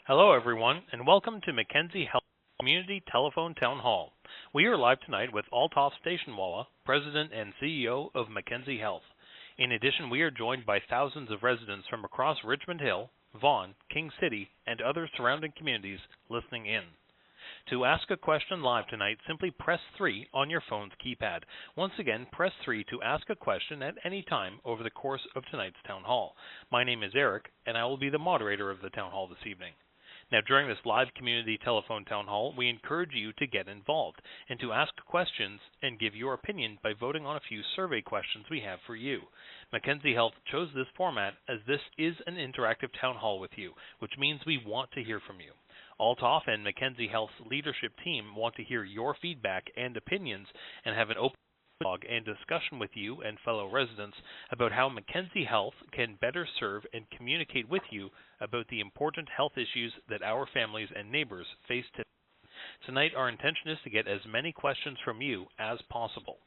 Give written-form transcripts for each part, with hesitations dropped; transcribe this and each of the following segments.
Hello, everyone, and welcome to Mackenzie Health Community Telephone Town Hall. We are live tonight with Altaf Stationwala, President and CEO of Mackenzie Health. In addition, we are joined by thousands of residents from across Richmond Hill, Vaughan, King City, and other surrounding communities listening in. To ask a question live tonight, simply press 3 on your phone's keypad. Once again, press 3 to ask a question at any time over the course of tonight's Town Hall. My name is Eric, and I will be the moderator of the Town Hall this evening. Now, during this live community telephone town hall, we encourage you to get involved and to ask questions and give your opinion by voting on a few survey questions we have for you. Mackenzie Health chose this format as this is an interactive town hall with you, which means we want to hear from you. Altaf and Mackenzie Health's leadership team want to hear your feedback and opinions and have an open dialogue and discussion with you and fellow residents about how Mackenzie Health can better serve and communicate with you about the important health issues that our families and neighbors face today. Tonight, our intention is to get as many questions from you as possible.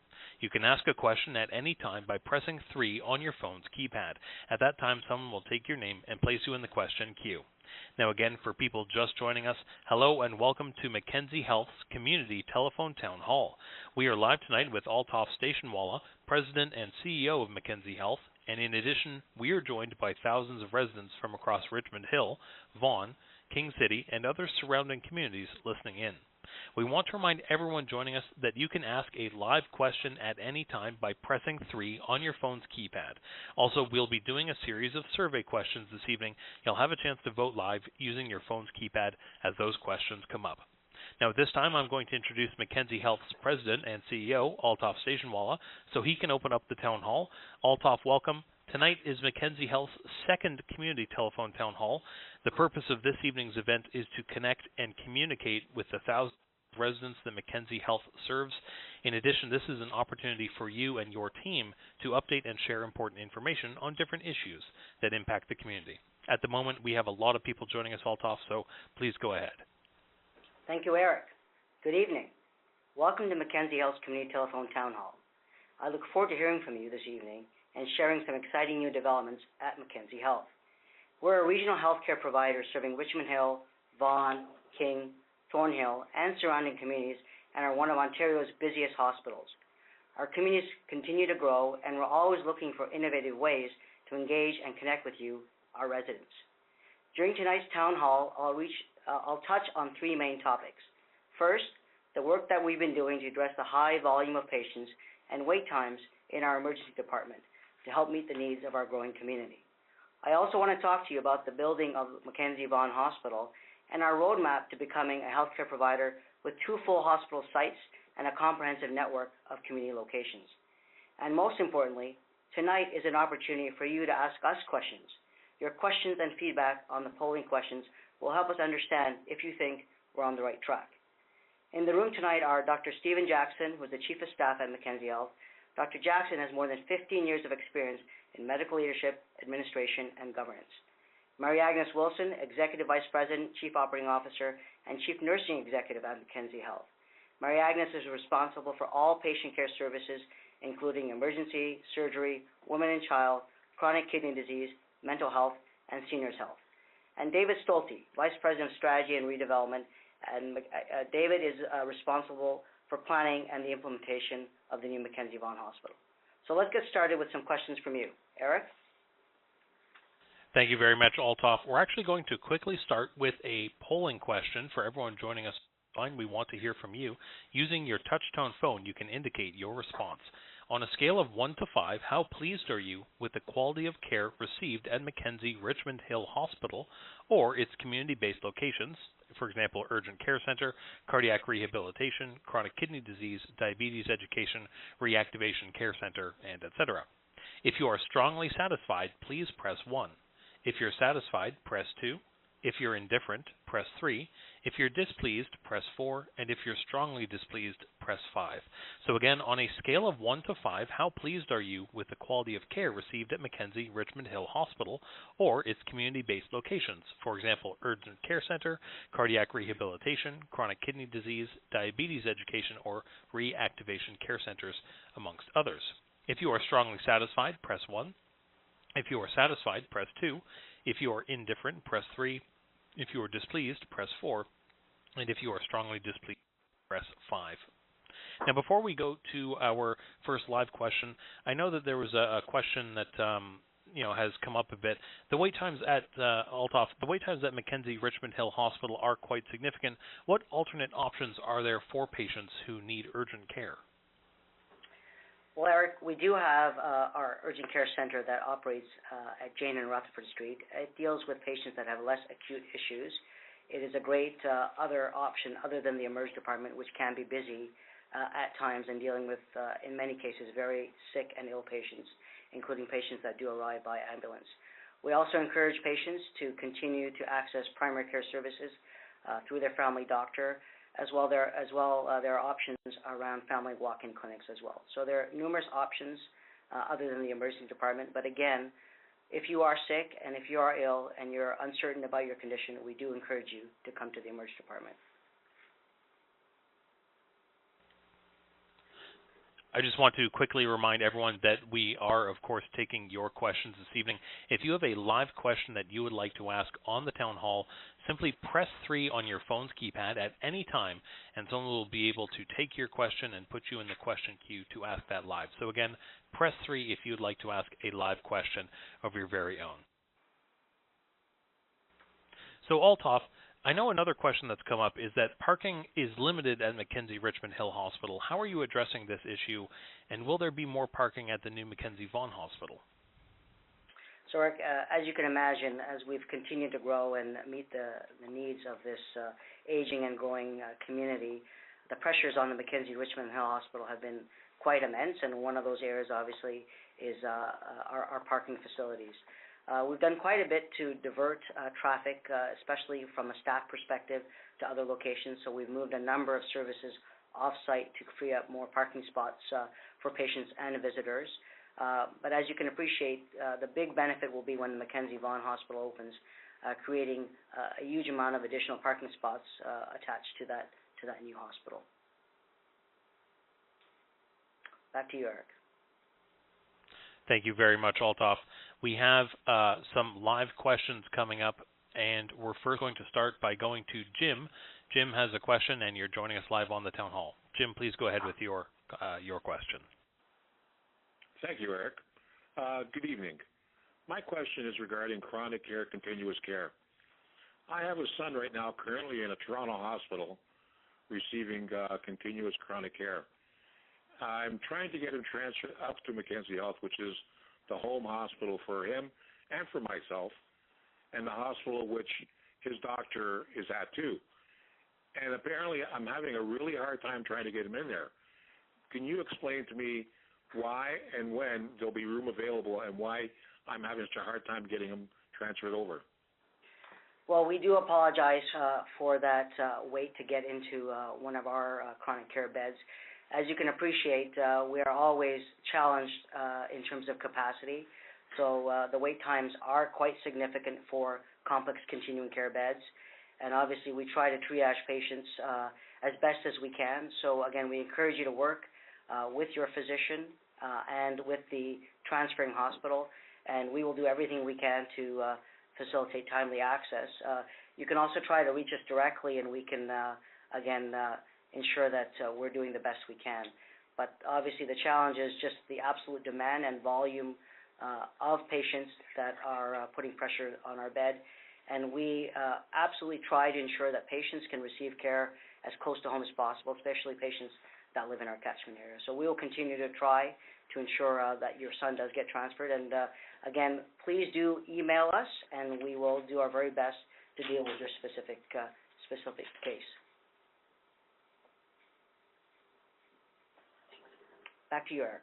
You can ask a question at any time by pressing 3 on your phone's keypad. At that time, someone will take your name and place you in the question queue. Now again, for people just joining us, hello and welcome to Mackenzie Health's Community Telephone Town Hall. We are live tonight with Altaf Stationwala, President and CEO of Mackenzie Health, and in addition, we are joined by thousands of residents from across Richmond Hill, Vaughan, King City, and other surrounding communities listening in. We want to remind everyone joining us that you can ask a live question at any time by pressing 3 on your phone's keypad. Also, we'll be doing a series of survey questions this evening. You'll have a chance to vote live using your phone's keypad as those questions come up. Now, at this time, I'm going to introduce Mackenzie Health's President and CEO, Altaf Stationwala, so he can open up the town hall. Altaf, welcome. Tonight is Mackenzie Health's second community telephone town hall. The purpose of this evening's event is to connect and communicate with the thousands of residents that Mackenzie Health serves. In addition, this is an opportunity for you and your team to update and share important information on different issues that impact the community. At the moment, we have a lot of people joining us, Altaf, so please go ahead. Thank you, Eric. Good evening. Welcome to Mackenzie Health's Community Telephone Town Hall. I look forward to hearing from you this evening and sharing some exciting new developments at Mackenzie Health. We're a regional healthcare provider serving Richmond Hill, Vaughan, King, Thornhill, and surrounding communities, and are one of Ontario's busiest hospitals. Our communities continue to grow, and we're always looking for innovative ways to engage and connect with you, our residents. During tonight's town hall, I'll touch on 3 main topics. First, the work that we've been doing to address the high volume of patients and wait times in our emergency department to help meet the needs of our growing community. I also want to talk to you about the building of Mackenzie Vaughan Hospital and our roadmap to becoming a healthcare provider with 2 full hospital sites and a comprehensive network of community locations. And most importantly, tonight is an opportunity for you to ask us questions. Your questions and feedback on the polling questions will help us understand if you think we're on the right track. In the room tonight are Dr. Stephen Jackson, who is the Chief of Staff at Mackenzie Health. Dr. Jackson has more than 15 years of experience in medical leadership, administration, and governance. Mary Agnes Wilson, Executive Vice President, Chief Operating Officer, and Chief Nursing Executive at Mackenzie Health. Mary Agnes is responsible for all patient care services, including emergency, surgery, women and child, chronic kidney disease, mental health, and seniors health. And David Stolte, Vice President of Strategy and Redevelopment, and David is responsible for planning and the implementation of the new Mackenzie Vaughan Hospital. So let's get started with some questions from you. Eric? Thank you very much, Altaf. We're actually going to quickly start with a polling question for everyone joining us online. We want to hear from you. Using your touch-tone phone, you can indicate your response. On a scale of 1 to 5, how pleased are you with the quality of care received at Mackenzie Richmond Hill Hospital or its community-based locations, for example, urgent care center, cardiac rehabilitation, chronic kidney disease, diabetes education, reactivation care center, and etc. If you are strongly satisfied, please press 1. If you're satisfied, press 2. If you're indifferent, press 3. If you're displeased, press 4. And if you're strongly displeased, press 5. So again, on a scale of 1 to 5, how pleased are you with the quality of care received at Mackenzie Richmond Hill Hospital or its community-based locations, for example, urgent care center, cardiac rehabilitation, chronic kidney disease, diabetes education, or reactivation care centers, amongst others? If you are strongly satisfied, press 1. If you are satisfied, press 2. If you are indifferent, press 3. If you are displeased, press 4. And if you are strongly displeased, press 5. Now, before we go to our first live question, I know that there was a question that has come up a bit. The wait times at the wait times at Mackenzie Richmond Hill Hospital are quite significant. What alternate options are there for patients who need urgent care? Well, Eric, we do have our urgent care center that operates at Jane and Rutherford Street. It deals with patients that have less acute issues. It is a great other option other than the emergency department, which can be busy at times and dealing with, in many cases, very sick and ill patients, including patients that do arrive by ambulance. We also encourage patients to continue to access primary care services through their family doctor. As well, there are options around family walk-in clinics as well. So there are numerous options other than the emergency department. But again, if you are sick and if you are ill and you're uncertain about your condition, we do encourage you to come to the emergency department. I just want to quickly remind everyone that we are, of course, taking your questions this evening. If you have a live question that you would like to ask on the town hall, simply press 3 on your phone's keypad at any time, and someone will be able to take your question and put you in the question queue to ask that live. So again, press 3 if you would like to ask a live question of your very own. So Althoff, I know another question that's come up is that parking is limited at Mackenzie Richmond Hill Hospital. How are you addressing this issue, and will there be more parking at the new Mackenzie Vaughan Hospital? So, Eric, as you can imagine, as we've continued to grow and meet the needs of this aging and growing community, the pressures on the Mackenzie Richmond Hill Hospital have been quite immense, and one of those areas, obviously, is our parking facilities. We've done quite a bit to divert traffic, especially from a staff perspective, to other locations. So we've moved a number of services off-site to free up more parking spots for patients and visitors. But as you can appreciate, the big benefit will be when the Mackenzie Vaughan Hospital opens, creating a huge amount of additional parking spots attached to that new hospital. Back to you, Eric. Thank you very much, Althoff. We have some live questions coming up, and we're first going to start by going to Jim. Jim has a question, and you're joining us live on the town hall. Jim, please go ahead with your question. Thank you, Eric. Good evening. My question is regarding chronic care, continuous care. I have a son right now currently in a Toronto hospital receiving continuous chronic care. I'm trying to get him transferred up to Mackenzie Health, which is the home hospital for him and for myself, and the hospital which his doctor is at too. And apparently I'm having a really hard time trying to get him in there. Can you explain to me why and when there'll be room available and why I'm having such a hard time getting him transferred over? Well, we do apologize for that wait to get into one of our chronic care beds. As you can appreciate, we are always challenged in terms of capacity. So the wait times are quite significant for complex continuing care beds. And obviously, we try to triage patients as best as we can. So again, we encourage you to work with your physician and with the transferring hospital, and we will do everything we can to facilitate timely access. You can also try to reach us directly, and we can, again, ensure that we're doing the best we can. But obviously the challenge is just the absolute demand and volume of patients that are putting pressure on our bed. And we absolutely try to ensure that patients can receive care as close to home as possible, especially patients that live in our catchment area. So we will continue to try to ensure that your son does get transferred. And again, please do email us, and we will do our very best to deal with your specific case. Back to you, Eric.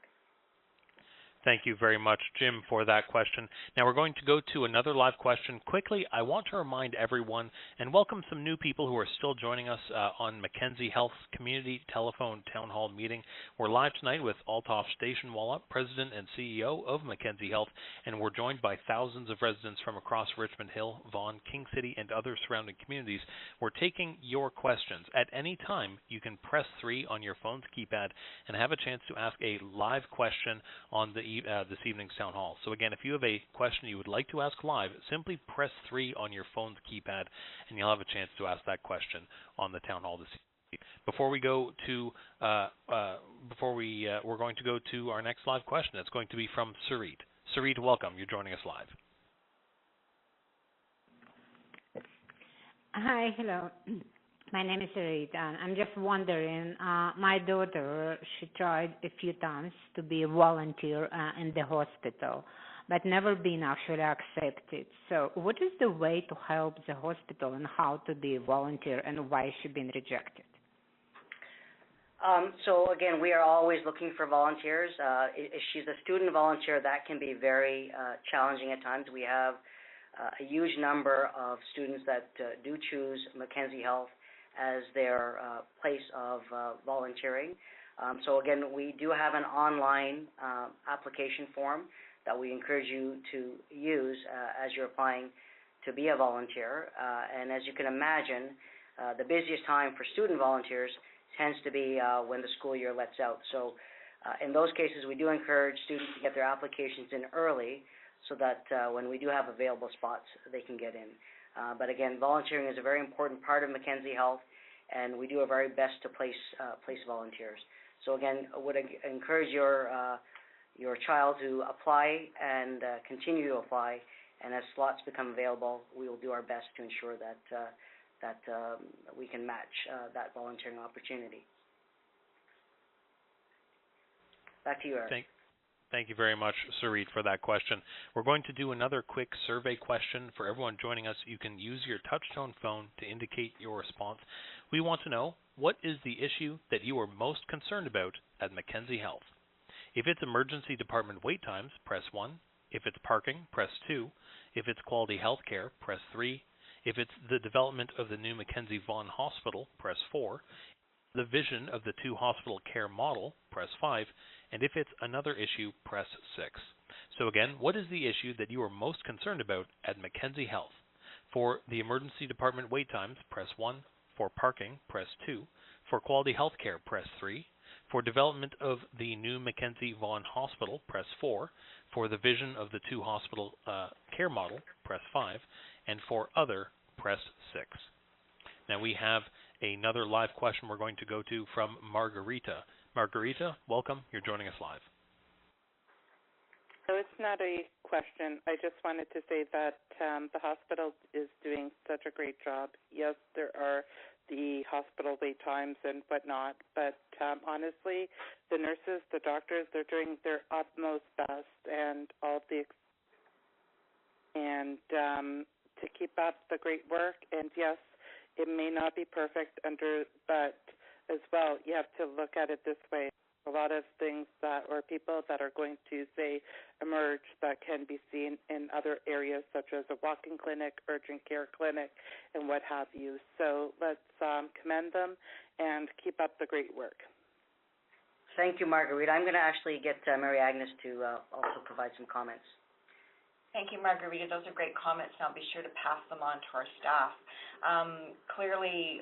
Thank you very much, Jim, for that question. Now we're going to go to another live question. Quickly, I want to remind everyone and welcome some new people who are still joining us on Mackenzie Health's Community Telephone Town Hall meeting. We're live tonight with Althoff Stationwala, President and CEO of Mackenzie Health, and we're joined by thousands of residents from across Richmond Hill, Vaughan, King City, and other surrounding communities. We're taking your questions. At any time, you can press 3 on your phone's keypad and have a chance to ask a live question on the this evening's town hall. So again, if you have a question you would like to ask live, simply press 3 on your phone's keypad, and you'll have a chance to ask that question on the town hall this evening. Before we go to, we're going to go to our next live question. It's going to be from Sarit. Sarit, welcome. You're joining us live. Hi, hello. My name is Sarit. I'm just wondering, my daughter, she tried a few times to be a volunteer in the hospital, but never been actually accepted. So what is the way to help the hospital and how to be a volunteer and why she been rejected? So again, we are always looking for volunteers. If she's a student volunteer, that can be very challenging at times. We have a huge number of students that do choose Mackenzie Health as their place of volunteering. So again, we do have an online application form that we encourage you to use as you're applying to be a volunteer. And as you can imagine, the busiest time for student volunteers tends to be when the school year lets out. So in those cases, we do encourage students to get their applications in early so that when we do have available spots, they can get in. But again, volunteering is a very important part of Mackenzie Health, and we do our very best to place volunteers. So again, I would encourage your child to apply and continue to apply, and as slots become available, we will do our best to ensure that we can match that volunteering opportunity. Back to you, Eric. Thank you very much, Sarit, for that question. We're going to do another quick survey question for everyone joining us. You can use your touch-tone phone to indicate your response. We want to know, what is the issue that you are most concerned about at Mackenzie Health? If it's emergency department wait times, press 1. If it's parking, press 2. If it's quality health care, press 3. If it's the development of the new Mackenzie Vaughan Hospital, press 4. The vision of the 2-hospital care model, press 5. And if it's another issue, press 6. So again, what is the issue that you are most concerned about at Mackenzie Health? For the emergency department wait times, press 1. For parking, press 2. For quality health care, press 3. For development of the new Mackenzie Vaughan Hospital, press 4. For the vision of the 2-hospital care model, press 5. And for other, press 6. Now we have another live question we're going to go to from Margarita. Margarita, welcome. You're joining us live. So it's not a question. I just wanted to say that the hospital is doing such a great job. Yes, there are the hospital wait times and whatnot, but honestly, the nurses, the doctors, they're doing their utmost best and all the to keep up the great work. And yes, it may not be perfect but as well, you have to look at it this way. A lot of things or people that are going to, say, emerge that can be seen in other areas such as a walk-in clinic, urgent care clinic, and what have you. So let's commend them and keep up the great work. Thank you, Margarita. I'm going to actually get Mary Agnes to also provide some comments. Thank you, Margarita. Those are great comments, and I'll be sure to pass them on to our staff. Clearly,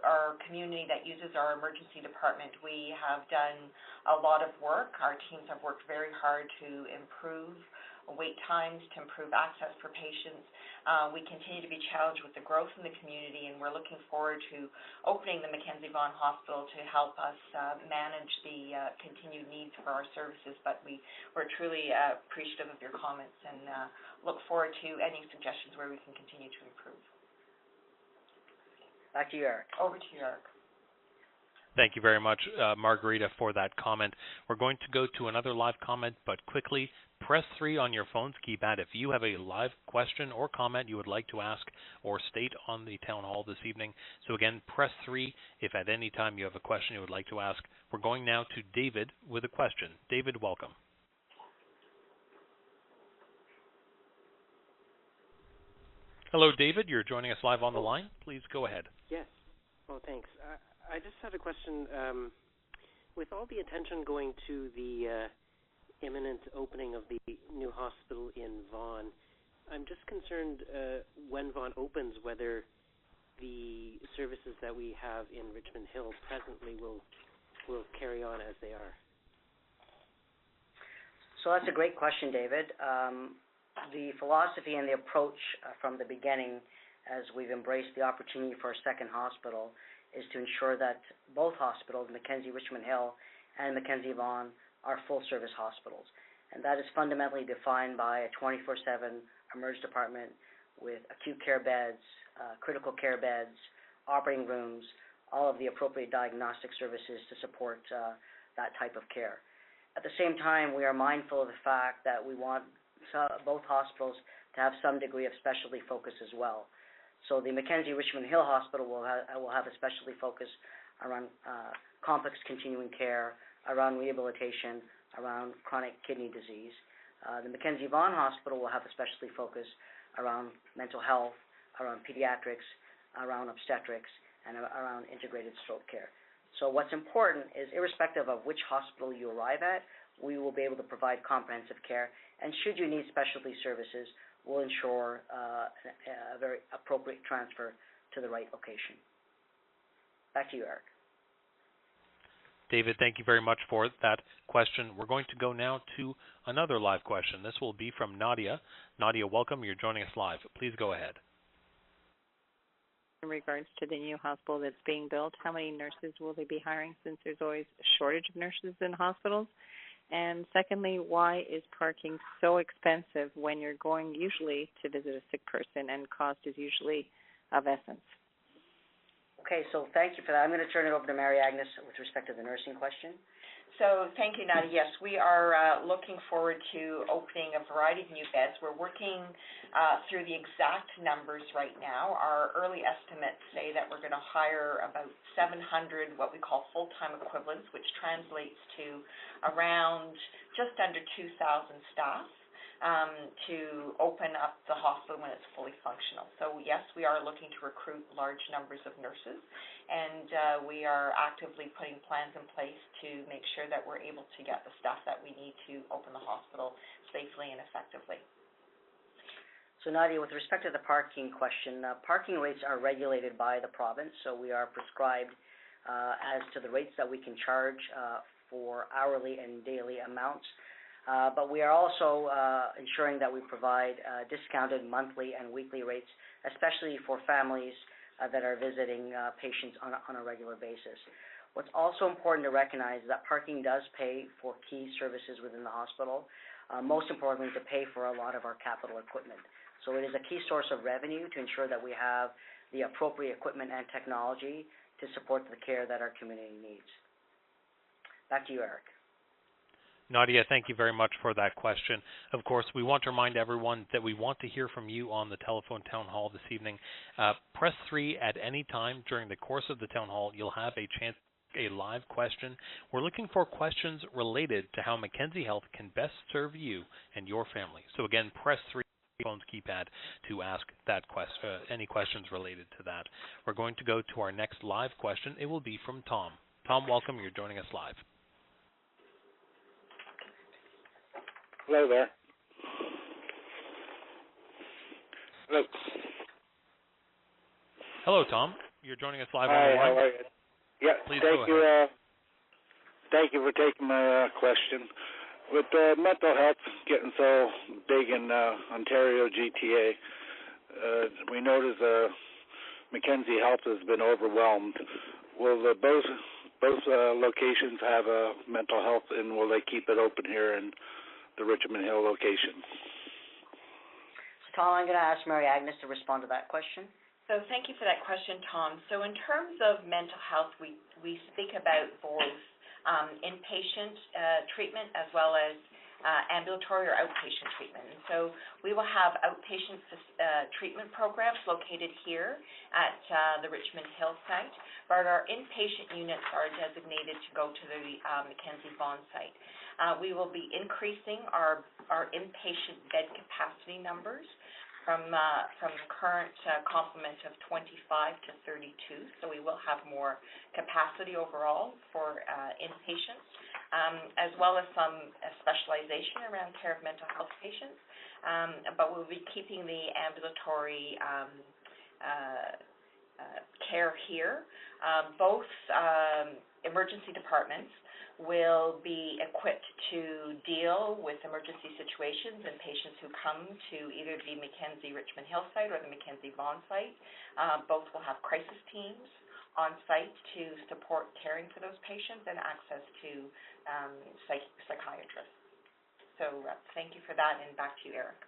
our community that uses our emergency department, we have done a lot of work. Our teams have worked very hard to improve wait times, to improve access for patients. We continue to be challenged with the growth in the community, and we're looking forward to opening the Mackenzie Vaughan Hospital to help us manage the continued needs for our services. But we're truly appreciative of your comments and look forward to any suggestions where we can continue to improve. Back to you, Eric. Over to you, Eric. Thank you very much, Margarita, for that comment. We're going to go to another live comment, but quickly, press 3 on your phone's keypad if you have a live question or comment you would like to ask or state on the town hall this evening. So again, press 3 if at any time you have a question you would like to ask. We're going now to David with a question. David, welcome. Hello, David. You're joining us live on the line. Please go ahead. Yes. Oh, thanks. I just had a question. With all the attention going to the imminent opening of the new hospital in Vaughan, I'm just concerned when Vaughan opens whether the services that we have in Richmond Hill presently will carry on as they are. So that's a great question, David. The philosophy and the approach from the beginning, as we've embraced the opportunity for a second hospital, is to ensure that both hospitals, Mackenzie Richmond Hill and Mackenzie Vaughan, are full-service hospitals. And that is fundamentally defined by a 24/7 emergency department with acute care beds, critical care beds, operating rooms, all of the appropriate diagnostic services to support that type of care. At the same time, we are mindful of the fact that we want both hospitals to have some degree of specialty focus as well. So the Mackenzie Richmond Hill Hospital will have a specialty focus around complex continuing care, around rehabilitation, around chronic kidney disease. The Mackenzie Vaughan Hospital will have a specialty focus around mental health, around pediatrics, around obstetrics, and around integrated stroke care. So what's important is, irrespective of which hospital you arrive at, we will be able to provide comprehensive care, and should you need specialty services, we'll ensure a very appropriate transfer to the right location. Back to you, Eric. David, thank you very much for that question. We're going to go now to another live question. This will be from Nadia. Nadia, welcome. You're joining us live. Please go ahead. In regards to the new hospital that's being built, how many nurses will they be hiring, since there's always a shortage of nurses in hospitals? And secondly, why is parking so expensive when you're going usually to visit a sick person and cost is usually of essence? Okay, so thank you for that. I'm going to turn it over to Mary Agnes with respect to the nursing question. So thank you, Nadia. Yes, we are looking forward to opening a variety of new beds. We're working through the exact numbers right now. Our early estimates say that we're going to hire about 700 what we call full-time equivalents, which translates to around just under 2,000 staff to open up the hospital when it's fully functional. So yes, we are looking to recruit large numbers of nurses, and we are actively putting plans in place to make sure that we're able to get the staff that we need to open the hospital safely and effectively. So Nadia, with respect to the parking question, parking rates are regulated by the province, so we are prescribed as to the rates that we can charge for hourly and daily amounts. But we are also ensuring that we provide discounted monthly and weekly rates, especially for families that are visiting patients on a regular basis. What's also important to recognize is that parking does pay for key services within the hospital, most importantly to pay for a lot of our capital equipment. So it is a key source of revenue to ensure that we have the appropriate equipment and technology to support the care that our community needs. Back to you, Eric. Nadia, thank you very much for that question. Of course, we want to remind everyone that we want to hear from you on the telephone town hall this evening. Press 3 at any time during the course of the town hall. You'll have a chance to ask a live question. We're looking for questions related to how Mackenzie Health can best serve you and your family. So again, press 3 on your phone's keypad to ask that any questions related to that. We're going to go to our next live question. It will be from Tom. Tom, welcome. You're joining us live. Hello there. Hello. Hello, Tom. You're joining us live on Hi, the line. how are you? Yeah, Please thank go you. ahead. Thank you for taking my question. With mental health getting so big in Ontario GTA, we notice Mackenzie Health has been overwhelmed. Will both locations have mental health, and will they keep it open here in the Richmond Hill location? Tom, I'm going to ask Mary Agnes to respond to that question. So thank you for that question, Tom. So in terms of mental health, we speak about both inpatient treatment as well as ambulatory or outpatient treatment. And so we will have outpatient treatment programs located here at the Richmond Hill site, but our inpatient units are designated to go to the Mackenzie Vaughan site. We will be increasing our inpatient bed capacity numbers from the current complement of 25 to 32. So we will have more capacity overall for inpatients, as well as some specialization around care of mental health patients. But we'll be keeping the ambulatory care here. Both emergency departments will be equipped to deal with emergency situations and patients who come to either the Mackenzie Richmond Hill site or the Mackenzie Vaughan site. Both will have crisis teams on site to support caring for those patients and access to psychiatrists. So thank you for that, and back to you, Eric.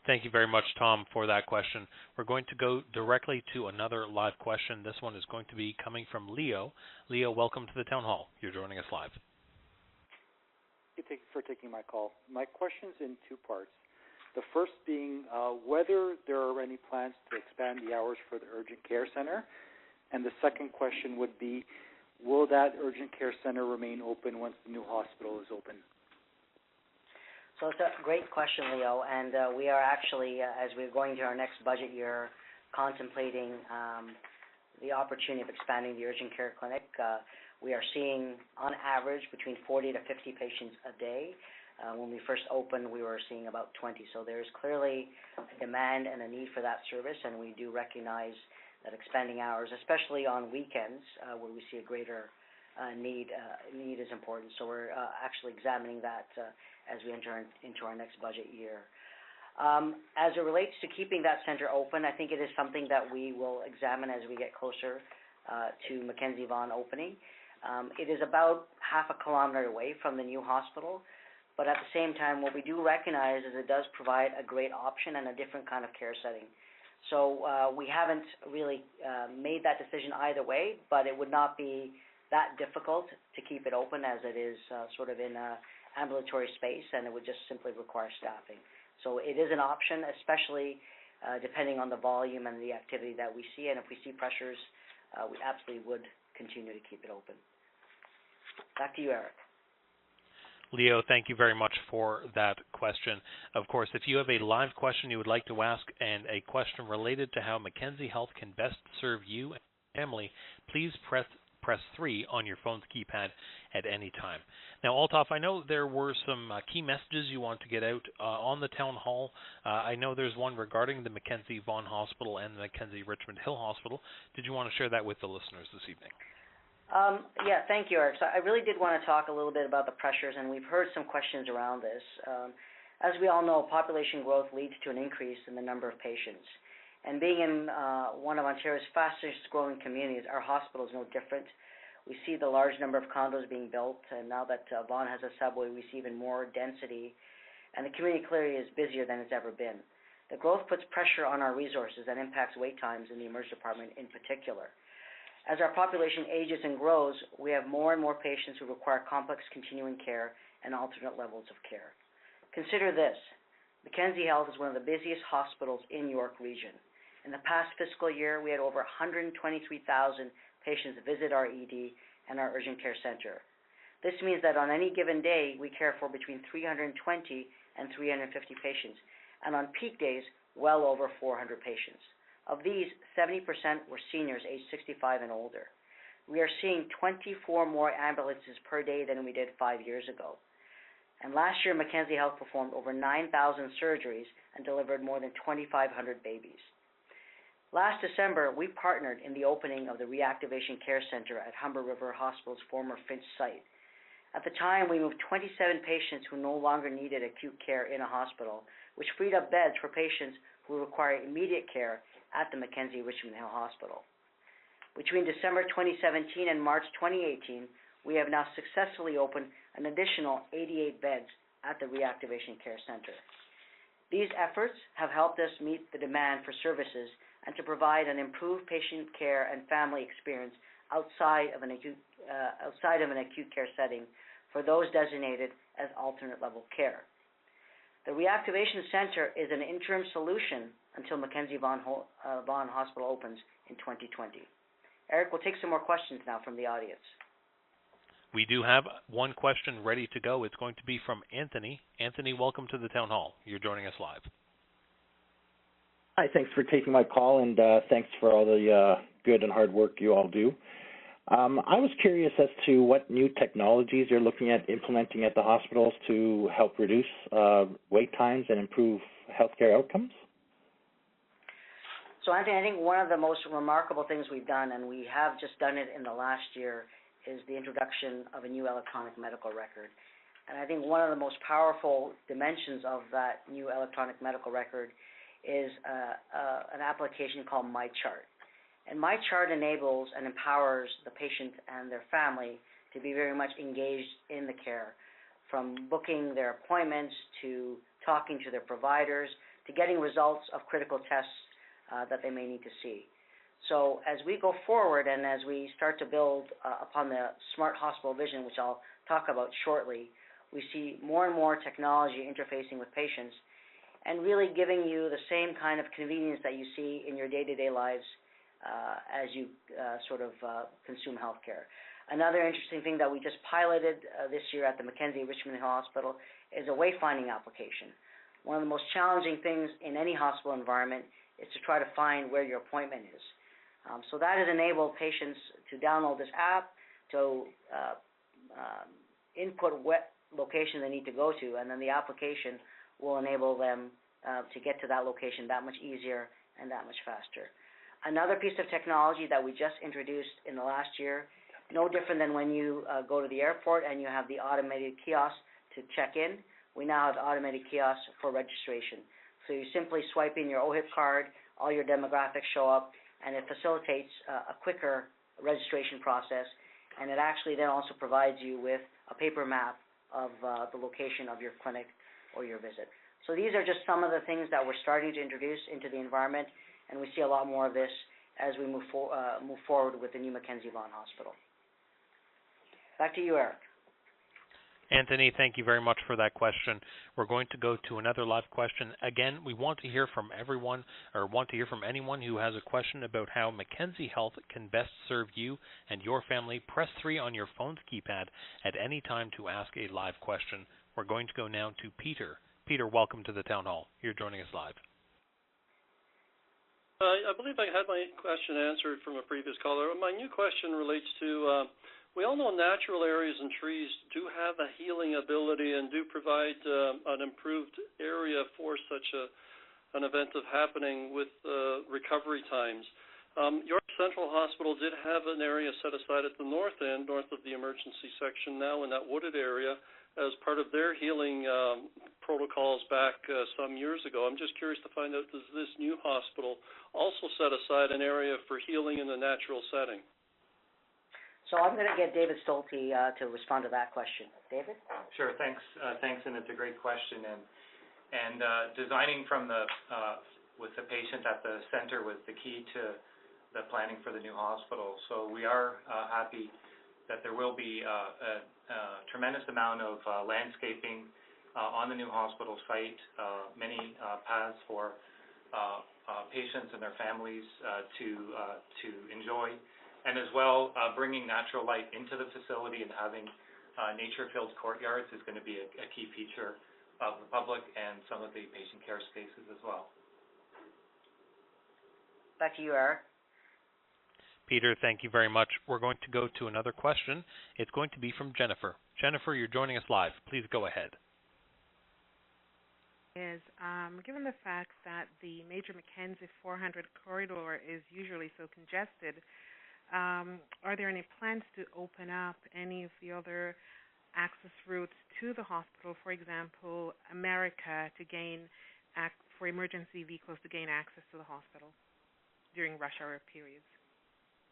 Thank you very much, Tom, for that question. We're going to go directly to another live question. This one is going to be coming from Leo. Leo, welcome to the Town Hall. You're joining us live. Thank you for taking my call. My question's in two parts. The first being whether there are any plans to expand the hours for the urgent care center. And the second question would be, will that urgent care center remain open once the new hospital is open? So it's a great question, Leo, and we are actually, as we're going to our next budget year, contemplating the opportunity of expanding the urgent care clinic. We are seeing, on average, between 40 to 50 patients a day. When we first opened, we were seeing about 20. So there's clearly a demand and a need for that service, and we do recognize that expanding hours, especially on weekends, where we see a greater need is important. So we're actually examining that as we enter into our next budget year. As it relates to keeping that center open, I think it is something that we will examine as we get closer to Mackenzie Vaughan opening. It is about half a kilometer away from the new hospital, but at the same time, what we do recognize is it does provide a great option and a different kind of care setting. So we haven't really made that decision either way, but it would not be that difficult to keep it open as it is sort of in an ambulatory space, and it would just simply require staffing. So it is an option, especially depending on the volume and the activity that we see, and if we see pressures, we absolutely would continue to keep it open. Back to you, Eric. Leo, thank you very much for that question. Of course, if you have a live question you would like to ask and a question related to how Mackenzie Health can best serve you and your family, please press 3 on your phone's keypad at any time. Now, Althoff, I know there were some key messages you want to get out on the Town Hall. I know there's one regarding the Mackenzie Vaughan Hospital and the Mackenzie Richmond Hill Hospital. Did you want to share that with the listeners this evening? Yeah, thank you, Eric. So I really did want to talk a little bit about the pressures, and we've heard some questions around this. As we all know, population growth leads to an increase in the number of patients. And being in one of Ontario's fastest growing communities, our hospital is no different. We see the large number of condos being built, and now that Vaughan has a subway, we see even more density, and the community clearly is busier than it's ever been. The growth puts pressure on our resources and impacts wait times in the emergency department in particular. As our population ages and grows, we have more and more patients who require complex continuing care and alternate levels of care. Consider this. Mackenzie Health is one of the busiest hospitals in York Region. In the past fiscal year, we had over 123,000 patients visit our ED and our urgent care center. This means that on any given day, we care for between 320 and 350 patients, and on peak days, well over 400 patients. Of these, 70% were seniors aged 65 and older. We are seeing 24 more ambulances per day than we did 5 years ago. And last year, Mackenzie Health performed over 9,000 surgeries and delivered more than 2,500 babies. Last December, we partnered in the opening of the Reactivation Care Center at Humber River Hospital's former Finch site. At the time, we moved 27 patients who no longer needed acute care in a hospital, which freed up beds for patients who require immediate care at the Mackenzie Richmond Hill Hospital. Between December 2017 and March 2018, we have now successfully opened an additional 88 beds at the Reactivation Care Center. These efforts have helped us meet the demand for services and to provide an improved patient care and family experience outside of an acute care setting for those designated as alternate level care. The Reactivation Center is an interim solution until Mackenzie Vaughan Hospital opens in 2020. Eric, we'll take some more questions now from the audience. We do have one question ready to go. It's going to be from Anthony. Anthony, welcome to the Town Hall. You're joining us live. Hi, thanks for taking my call, and thanks for all the good and hard work you all do. I was curious as to what new technologies you're looking at implementing at the hospitals to help reduce wait times and improve healthcare outcomes. So Anthony, I think one of the most remarkable things we've done, and we have just done it in the last year, is the introduction of a new electronic medical record. And I think one of the most powerful dimensions of that new electronic medical record is an application called MyChart. And MyChart enables and empowers the patient and their family to be very much engaged in the care, from booking their appointments to talking to their providers to getting results of critical tests that they may need to see. So as we go forward and as we start to build upon the smart hospital vision, which I'll talk about shortly, we see more and more technology interfacing with patients and really giving you the same kind of convenience that you see in your day-to-day lives as you consume healthcare. Another interesting thing that we just piloted this year at the Mackenzie Richmond Hill Hospital is a wayfinding application. One of the most challenging things in any hospital environment is to try to find where your appointment is. So that has enabled patients to download this app, to input what location they need to go to, and then the application will enable them to get to that location that much easier and that much faster. Another piece of technology that we just introduced in the last year, no different than when you go to the airport and you have the automated kiosk to check in, we now have automated kiosks for registration. So you simply swipe in your OHIP card, all your demographics show up, and it facilitates a quicker registration process, and it actually then also provides you with a paper map of the location of your clinic or your visit. So these are just some of the things that we're starting to introduce into the environment, and we see a lot more of this as we move forward with the new Mackenzie Vaughan Hospital. Back to you, Eric. Anthony, thank you very much for that question. We're going to go to another live question. Again, we want to hear from everyone, or want to hear from anyone who has a question about how Mackenzie Health can best serve you and your family. Press 3 on your phone's keypad at any time to ask a live question. We're going to go now to Peter. Peter, welcome to the Town Hall. You're joining us live. I believe I had my question answered from a previous caller. My new question relates to we all know natural areas and trees do have a healing ability and do provide an improved area for such an event of happening with recovery times. York Central Hospital did have an area set aside at the north end, north of the emergency section now in that wooded area as part of their healing protocols back some years ago. I'm just curious to find out, does this new hospital also set aside an area for healing in the natural setting? So I'm going to get David Stolte to respond to that question. David? Sure. Thanks, and it's a great question. And designing from with the patient at the center was the key to the planning for the new hospital. So we are happy that there will be a tremendous amount of landscaping on the new hospital site, many paths for patients and their families to enjoy. And as well, bringing natural light into the facility and having nature-filled courtyards is going to be a key feature of the public and some of the patient care spaces as well. Back to you, Eric. Peter, thank you very much. We're going to go to another question. It's going to be from Jennifer. Jennifer, you're joining us live. Please go ahead. Given the fact that the major Mackenzie 400 corridor is usually so congested, are there any plans to open up any of the other access routes to the hospital, for example, America, to gain for emergency vehicles to gain access to the hospital during rush hour periods?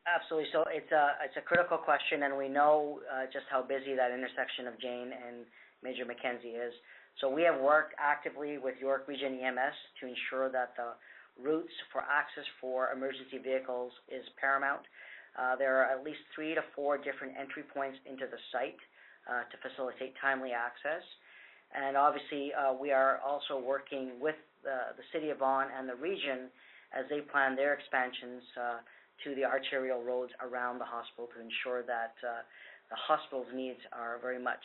Absolutely. So it's a critical question, and we know just how busy that intersection of Jane and Major Mackenzie is. So we have worked actively with York Region EMS to ensure that the routes for access for emergency vehicles is paramount. There are at least 3 to 4 different entry points into the site to facilitate timely access. And obviously, we are also working with the City of Vaughan and the region as they plan their expansions to the arterial roads around the hospital to ensure that the hospital's needs are very much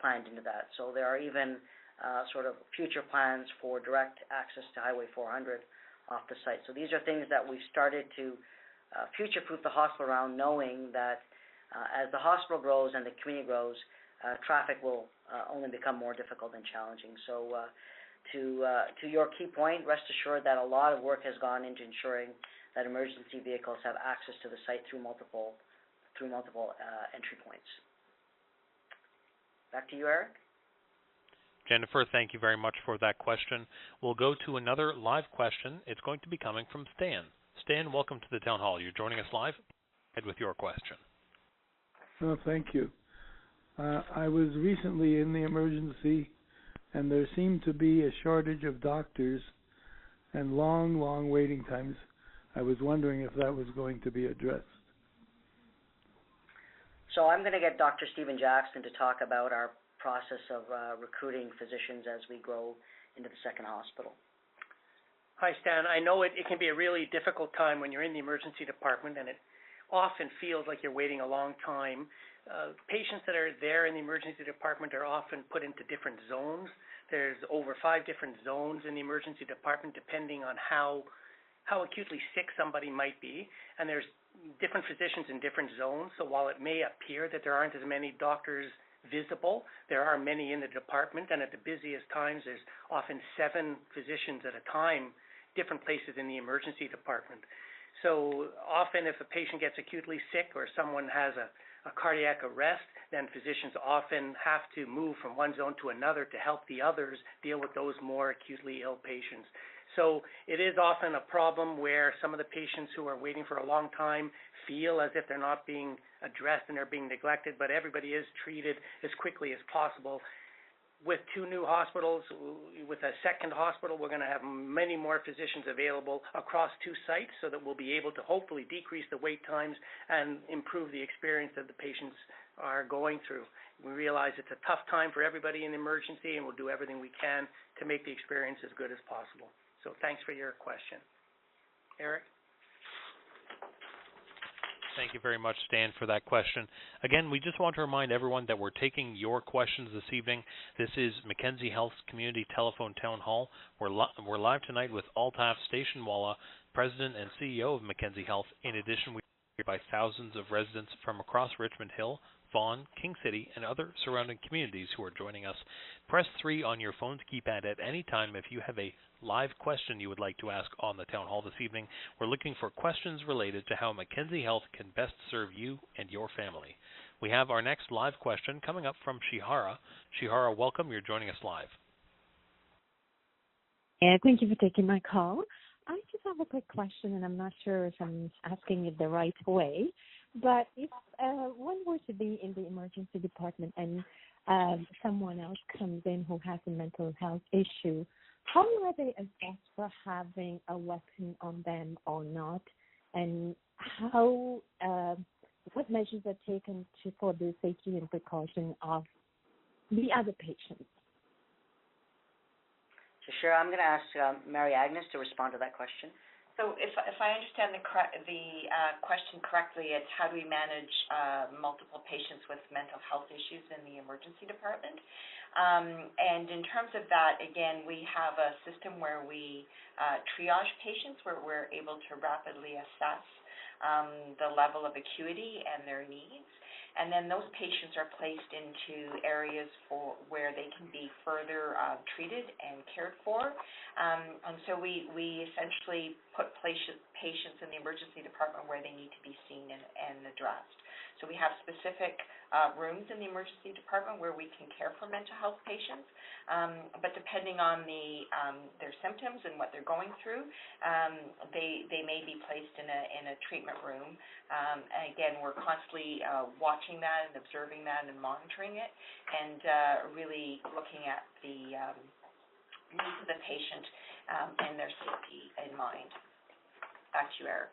planned into that. So there are even sort of future plans for direct access to Highway 400 off the site. So these are things that we've started to future-proof the hospital around, knowing that as the hospital grows and the community grows, traffic will only become more difficult and challenging. So To your key point, rest assured that a lot of work has gone into ensuring that emergency vehicles have access to the site through multiple entry points. Back to you, Eric. Jennifer, thank you very much for that question. We'll go to another live question. It's going to be coming from Stan. Stan, welcome to the Town Hall. You're joining us live. Head with your question. Oh, thank you. I was recently in the emergency, and there seemed to be a shortage of doctors and long waiting times. I was wondering if that was going to be addressed. So I'm going to get Dr. Stephen Jackson to talk about our process of recruiting physicians as we grow into the second hospital. Hi, Stan. I know it can be a really difficult time when you're in the emergency department, and it often feels like you're waiting a long time. Patients that are there in the emergency department are often put into different zones. There's over 5 different zones in the emergency department depending on how acutely sick somebody might be, and there's different physicians in different zones. So while it may appear that there aren't as many doctors visible, there are many in the department, and at the busiest times there's often 7 physicians at a time, different places in the emergency department. So often if a patient gets acutely sick or someone has a cardiac arrest, then physicians often have to move from one zone to another to help the others deal with those more acutely ill patients. So it is often a problem where some of the patients who are waiting for a long time feel as if they're not being addressed and they're being neglected, but everybody is treated as quickly as possible. With 2 new hospitals, with a second hospital, we're going to have many more physicians available across 2 sites so that we'll be able to hopefully decrease the wait times and improve the experience that the patients are going through. We realize it's a tough time for everybody in emergency, and we'll do everything we can to make the experience as good as possible. So thanks for your question. Eric? Thank you very much, Stan, for that question. Again, we just want to remind everyone that we're taking your questions this evening. This is Mackenzie Health's Community Telephone Town Hall. We're live tonight with Altaf Stationwala, President and CEO of Mackenzie Health. In addition, we are joined by thousands of residents from across Richmond Hill, Vaughan, King City, and other surrounding communities who are joining us. Press 3 on your phone's keypad at any time if you have a live question you would like to ask on the Town Hall this evening. We're looking for questions related to how Mackenzie Health can best serve you and your family. We have our next live question coming up from Shihara. Shihara, welcome. You're joining us live. Thank you for taking my call. I just have a quick question, and I'm not sure if I'm asking it the right way. But if one were to be in the emergency department and someone else comes in who has a mental health issue, how are they assessed for having a weapon on them or not? And how, what measures are taken for the safety and precaution of the other patients? So, sure, I'm going to ask Mary Agnes to respond to that question. So if I understand the question correctly, it's how do we manage multiple patients with mental health issues in the emergency department? And in terms of that, again, we have a system where we triage patients, where we're able to rapidly assess the level of acuity and their needs. And then those patients are placed into areas where they can be further treated and cared for. And so we essentially put patients in the emergency department where they need to be seen and addressed. So we have specific rooms in the emergency department where we can care for mental health patients. But depending on their symptoms and what they're going through, they may be placed in a treatment room. And again, we're constantly watching that and observing that and monitoring it, and really looking at the needs of the patient and their safety in mind. Back to you, Eric.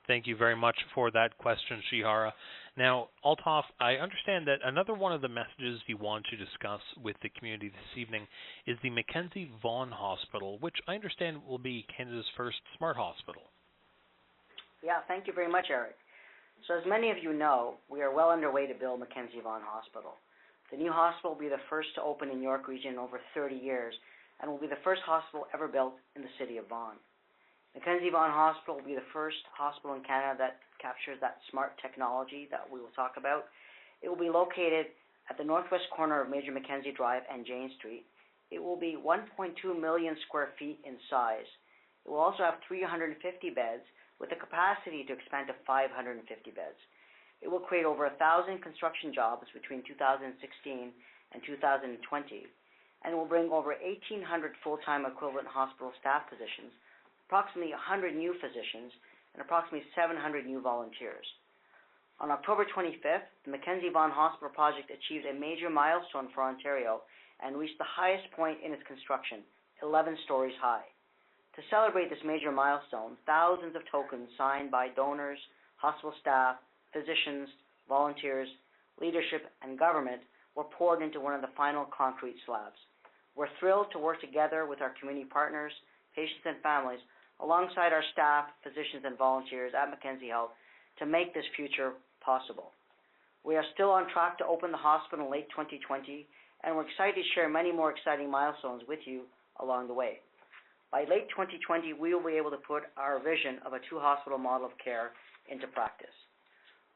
Thank you very much for that question, Shihara. Now, Altaf, I understand that another one of the messages you want to discuss with the community this evening is the Mackenzie Vaughan Hospital, which I understand will be Canada's first smart hospital. Yeah, thank you very much, Eric. So as many of you know, we are well underway to build Mackenzie Vaughan Hospital. The new hospital will be the first to open in York Region in over 30 years and will be the first hospital ever built in the city of Vaughan. Mackenzie Vaughan Hospital will be the first hospital in Canada that captures that smart technology that we will talk about. It will be located at the northwest corner of Major Mackenzie Drive and Jane Street. It will be 1.2 million square feet in size. It will also have 350 beds with the capacity to expand to 550 beds. It will create over 1,000 construction jobs between 2016 and 2020, and will bring over 1,800 full-time equivalent hospital staff positions, approximately 100 new physicians, and approximately 700 new volunteers. On October 25th, the Mackenzie Vaughan Hospital project achieved a major milestone for Ontario and reached the highest point in its construction, 11 stories high. To celebrate this major milestone, thousands of tokens signed by donors, hospital staff, physicians, volunteers, leadership, and government were poured into one of the final concrete slabs. We're thrilled to work together with our community partners, patients, and families, alongside our staff, physicians, and volunteers at Mackenzie Health to make this future possible. We are still on track to open the hospital in late 2020, and we're excited to share many more exciting milestones with you along the way. By late 2020, we will be able to put our vision of a two-hospital model of care into practice.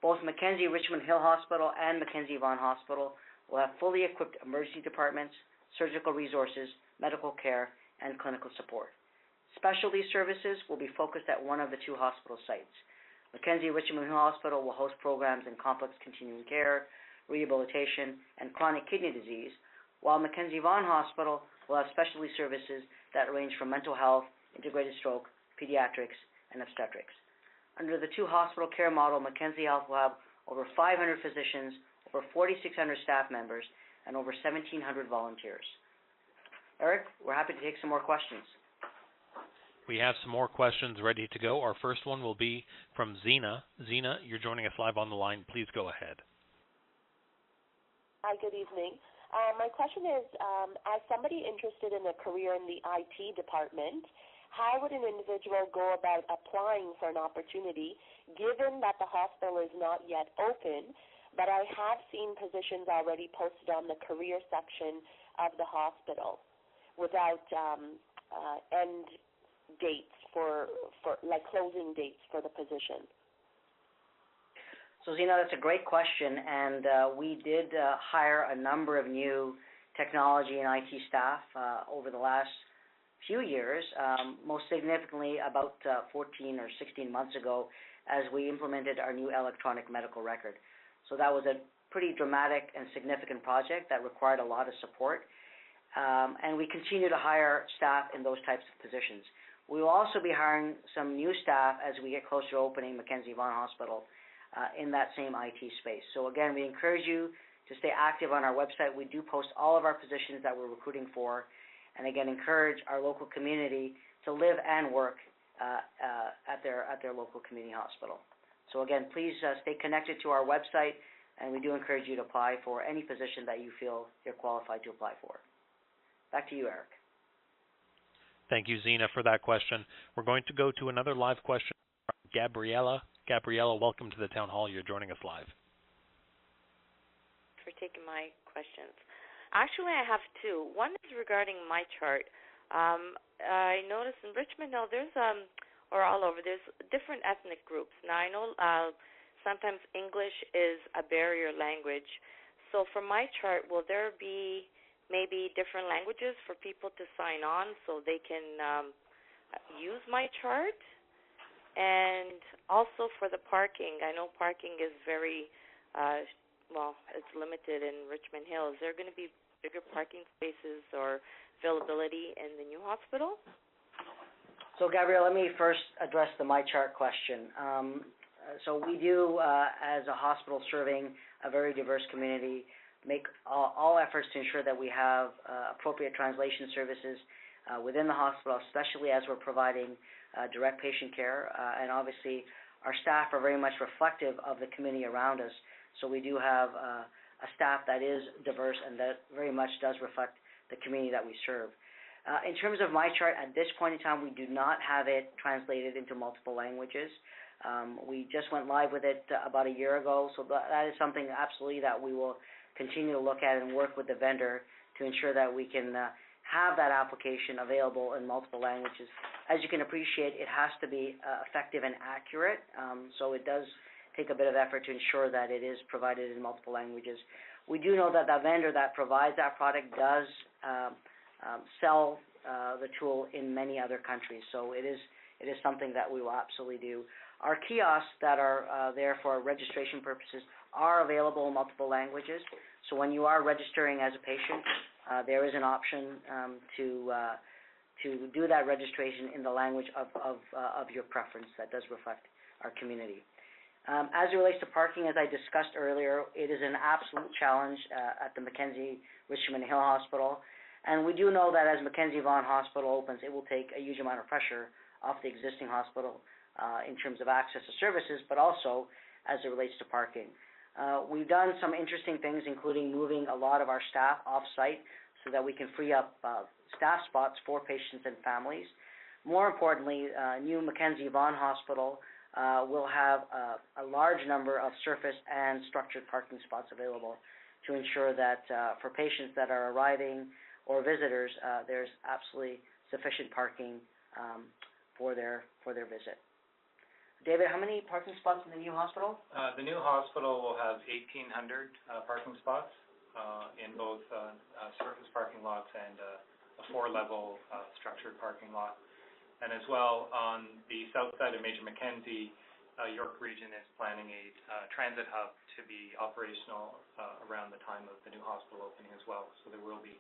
Both Mackenzie Richmond Hill Hospital and Mackenzie Vaughan Hospital will have fully equipped emergency departments, surgical resources, medical care, and clinical support. Specialty services will be focused at one of the two hospital sites. Mackenzie Richmond Hill Hospital will host programs in complex continuing care, rehabilitation, and chronic kidney disease, while Mackenzie Vaughan Hospital will have specialty services that range from mental health, integrated stroke, pediatrics, and obstetrics. Under the two-hospital care model, Mackenzie Health will have over 500 physicians, over 4,600 staff members, and over 1,700 volunteers. Eric, we're happy to take some more questions. We have some more questions ready to go. Our first one will be from Zena. Zena, you're joining us live on the line. Please go ahead. Hi, good evening. My question is, as somebody interested in a career in the IT department, how would an individual go about applying for an opportunity, given that the hospital is not yet open, but I have seen positions already posted on the career section of the hospital without end dates for like closing dates for the position? So Zena, that's a great question, and we did hire a number of new technology and IT staff over the last few years, most significantly about 14 or 16 months ago as we implemented our new electronic medical record. So that was a pretty dramatic and significant project that required a lot of support, and we continue to hire staff in those types of positions. We will also be hiring some new staff as we get closer to opening Mackenzie Vaughan Hospital in that same IT space. So again, we encourage you to stay active on our website. We do post all of our positions that we're recruiting for, and again, encourage our local community to live and work at their local community hospital. So again, please stay connected to our website, and we do encourage you to apply for any position that you feel you're qualified to apply for. Back to you, Eric. Thank you, Zena, for that question. We're going to go to another live question from Gabriella. Gabriella, welcome to the Town Hall. You're joining us live. For taking my questions. Actually, I have two. One is regarding my chart. I noticed in Richmond Hill, or all over, there's different ethnic groups. Now, I know sometimes English is a barrier language. So for my chart, will there be maybe different languages for people to sign on so they can use my chart? And also for the parking, I know parking is very, it's limited in Richmond Hill. Is there going to be bigger parking spaces or availability in the new hospital? So, Gabrielle, let me first address the MyChart question. So we do, as a hospital serving a very diverse community, make all efforts to ensure that we have appropriate translation services within the hospital, especially as we're providing direct patient care. And obviously, our staff are very much reflective of the community around us. So we do have a staff that is diverse and that very much does reflect the community that we serve. In terms of MyChart, at this point in time, we do not have it translated into multiple languages. We just went live with it about a year ago, so that is something absolutely that we will continue to look at and work with the vendor to ensure that we can have that application available in multiple languages. As you can appreciate, it has to be effective and accurate, so it does take a bit of effort to ensure that it is provided in multiple languages. We do know that the vendor that provides that product does sell the tool in many other countries, so it is something that we will absolutely do. Our kiosks that are there for registration purposes are available in multiple languages, so when you are registering as a patient, there is an option to do that registration in the language of your preference that does reflect our community. As it relates to parking, as I discussed earlier, it is an absolute challenge at the Mackenzie Richmond Hill Hospital. And we do know that as Mackenzie Vaughan Hospital opens, it will take a huge amount of pressure off the existing hospital in terms of access to services, but also as it relates to parking. We've done some interesting things, including moving a lot of our staff off-site so that we can free up staff spots for patients and families. More importantly, new Mackenzie Vaughan Hospital will have a large number of surface and structured parking spots available to ensure that for patients that are arriving or visitors, there's absolutely sufficient parking for their visit. David, how many parking spots in the new hospital? The new hospital will have 1,800 parking spots in both surface parking lots and a 4-level structured parking lot. And as well, on the south side of Major Mackenzie, York Region is planning a transit hub to be operational around the time of the new hospital opening as well. So there will be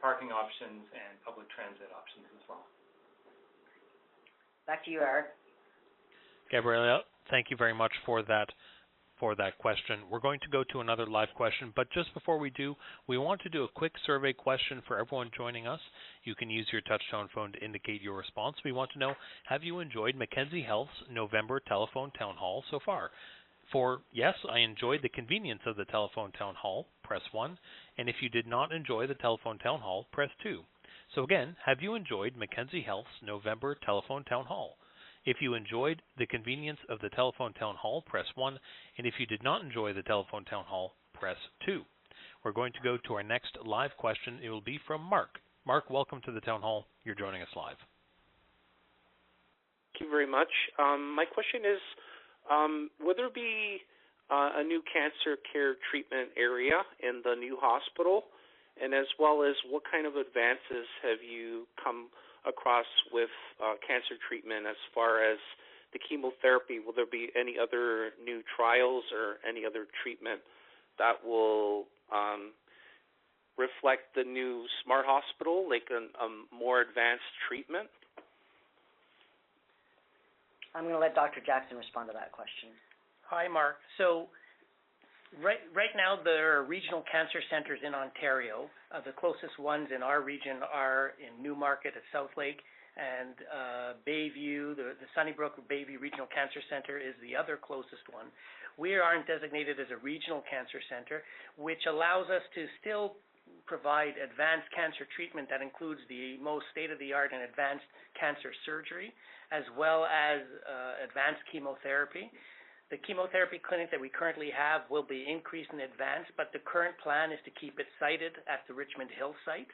parking options and public transit options as well. Back to you, Eric. Gabriella, thank you very much for that question. We're going to go to another live question, but just before we do, we want to do a quick survey question for everyone joining us. You can use your touchtone phone to indicate your response. We want to know, have you enjoyed Mackenzie Health's November telephone town hall so far? For yes, I enjoyed the convenience of the telephone town hall, press 1, and if you did not enjoy the telephone town hall, press 2. So again, have you enjoyed Mackenzie Health's November telephone town hall? If you enjoyed the convenience of the telephone town hall, press 1, and if you did not enjoy the telephone town hall, press 2. We're going to go to our next live question. It will be from Mark. Mark, welcome to the town hall. You're joining us live. Thank you very much. My question is, will there be a new cancer care treatment area in the new hospital? And as well as what kind of advances have you come across with cancer treatment as far as the chemotherapy? Will there be any other new trials or any other treatment that will reflect the new smart hospital, like a more advanced treatment? I'm going to let Dr. Jackson respond to that question. Hi, Mark. So right now there are regional cancer centers in Ontario. The closest ones in our region are in Newmarket at South Lake, and Bayview, the Sunnybrook Bayview Regional Cancer Center is the other closest one. We aren't designated as a regional cancer center, which allows us to still provide advanced cancer treatment that includes the most state-of-the-art and advanced cancer surgery, as well as advanced chemotherapy. The chemotherapy clinic that we currently have will be increased in advance, but the current plan is to keep it sited at the Richmond Hill site.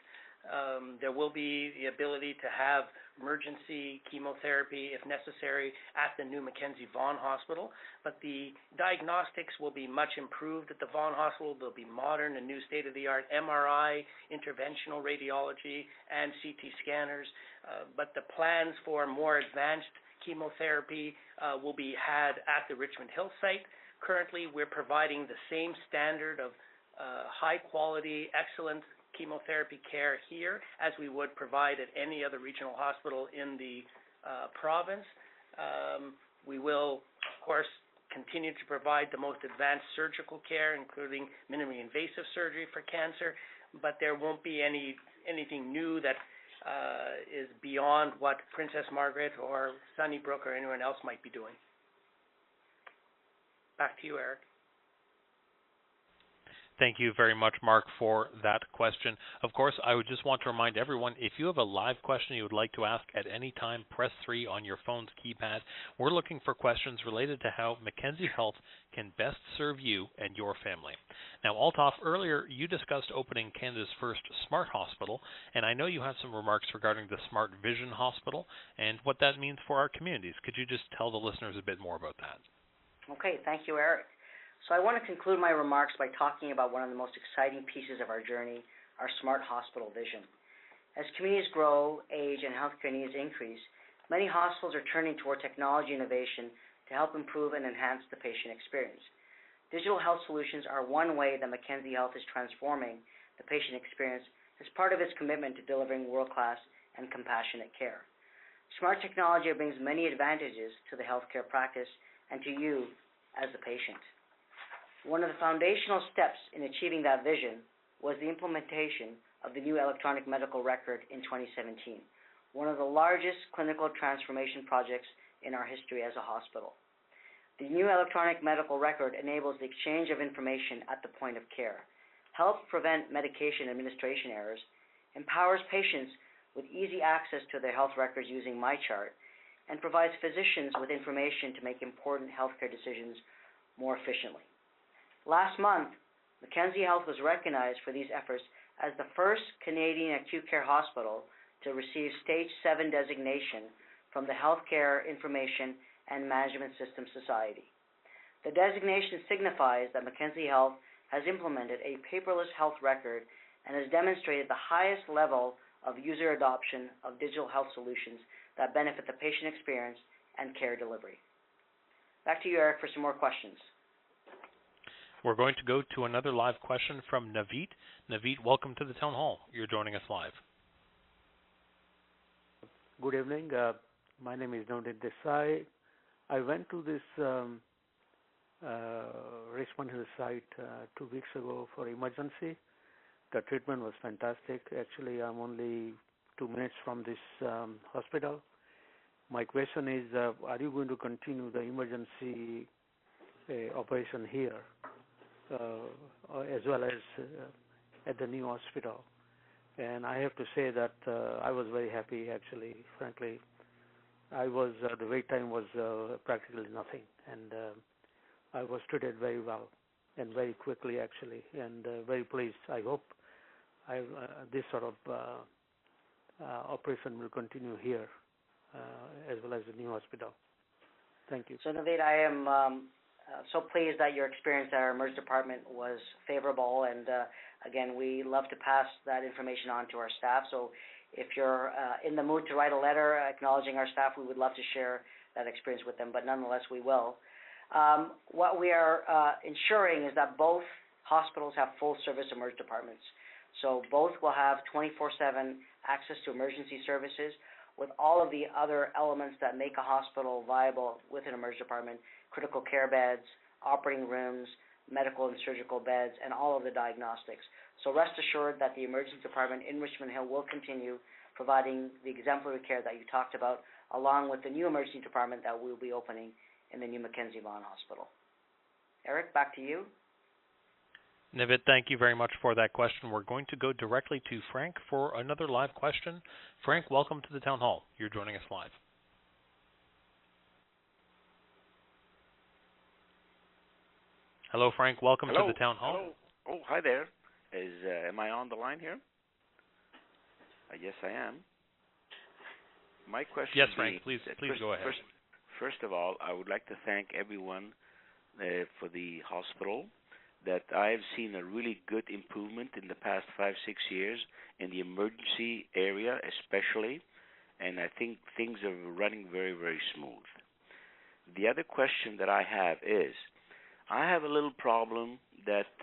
There will be the ability to have emergency chemotherapy, if necessary, at the new Mackenzie Vaughan Hospital, but the diagnostics will be much improved at the Vaughan Hospital. They'll be modern and new state-of-the-art MRI, interventional radiology, and CT scanners, but the plans for more advanced chemotherapy will be had at the Richmond Hill site. Currently, we're providing the same standard of high-quality, excellent chemotherapy care here as we would provide at any other regional hospital in the province. We will, of course, continue to provide the most advanced surgical care, including minimally invasive surgery for cancer, but there won't be anything new that is beyond what Princess Margaret or Sunnybrook or anyone else might be doing. Back to you, Eric. Thank you very much, Mark, for that question. Of course, I would just want to remind everyone, if you have a live question you would like to ask at any time, press 3 on your phone's keypad. We're looking for questions related to how Mackenzie Health can best serve you and your family. Now, Althoff, earlier you discussed opening Canada's first smart hospital, and I know you have some remarks regarding the Smart Vision Hospital and what that means for our communities. Could you just tell the listeners a bit more about that? Okay, thank you, Eric. So I want to conclude my remarks by talking about one of the most exciting pieces of our journey, our smart hospital vision. As communities grow, age, and healthcare needs increase, many hospitals are turning toward technology innovation to help improve and enhance the patient experience. Digital health solutions are one way that Mackenzie Health is transforming the patient experience as part of its commitment to delivering world-class and compassionate care. Smart technology brings many advantages to the healthcare practice and to you as the patient. One of the foundational steps in achieving that vision was the implementation of the new electronic medical record in 2017, one of the largest clinical transformation projects in our history as a hospital. The new electronic medical record enables the exchange of information at the point of care, helps prevent medication administration errors, empowers patients with easy access to their health records using MyChart, and provides physicians with information to make important healthcare decisions more efficiently. Last month, Mackenzie Health was recognized for these efforts as the first Canadian acute care hospital to receive Stage 7 designation from the Healthcare Information and Management Systems Society. The designation signifies that Mackenzie Health has implemented a paperless health record and has demonstrated the highest level of user adoption of digital health solutions that benefit the patient experience and care delivery. Back to you, Eric, for some more questions. We're going to go to another live question from Naveed. Naveed, welcome to the Town Hall. You're joining us live. Good evening. My name is Naveed Desai. I went to this Richmond Hill site 2 weeks ago for emergency. The treatment was fantastic. Actually, I'm only 2 minutes from this hospital. My question is, are you going to continue the emergency operation here, as well as at the new hospital? And I have to say that I was very happy, actually, frankly. The wait time was practically nothing, and I was treated very well and very quickly, actually, and very pleased. I hope this sort of operation will continue here, as well as the new hospital. Thank you. So, Naveed, I am so pleased that your experience at our emergency department was favorable, and again, we love to pass that information on to our staff. So if you're in the mood to write a letter acknowledging our staff, we would love to share that experience with them, but nonetheless, we will. What we are ensuring is that both hospitals have full-service emergency departments. So both will have 24/7 access to emergency services with all of the other elements that make a hospital viable with an emergency department: critical care beds, operating rooms, medical and surgical beds, and all of the diagnostics. So rest assured that the emergency department in Richmond Hill will continue providing the exemplary care that you talked about, along with the new emergency department that we'll be opening in the new Mackenzie Vaughan Hospital. Eric, back to you. Naveed, thank you very much for that question. We're going to go directly to Frank for another live question. Frank, welcome to the Town Hall. You're joining us live. Hello, Frank. Welcome to the Town Hall. Hello. Oh, hi there. Am I on the line here? I guess I am. My question. Yes, Frank. Please go ahead. First of all, I would like to thank everyone for the hospital. That I've seen a really good improvement in the past 5-6 years in the emergency area, especially, and I think things are running very, very smooth. The other question that I have is, I have a little problem that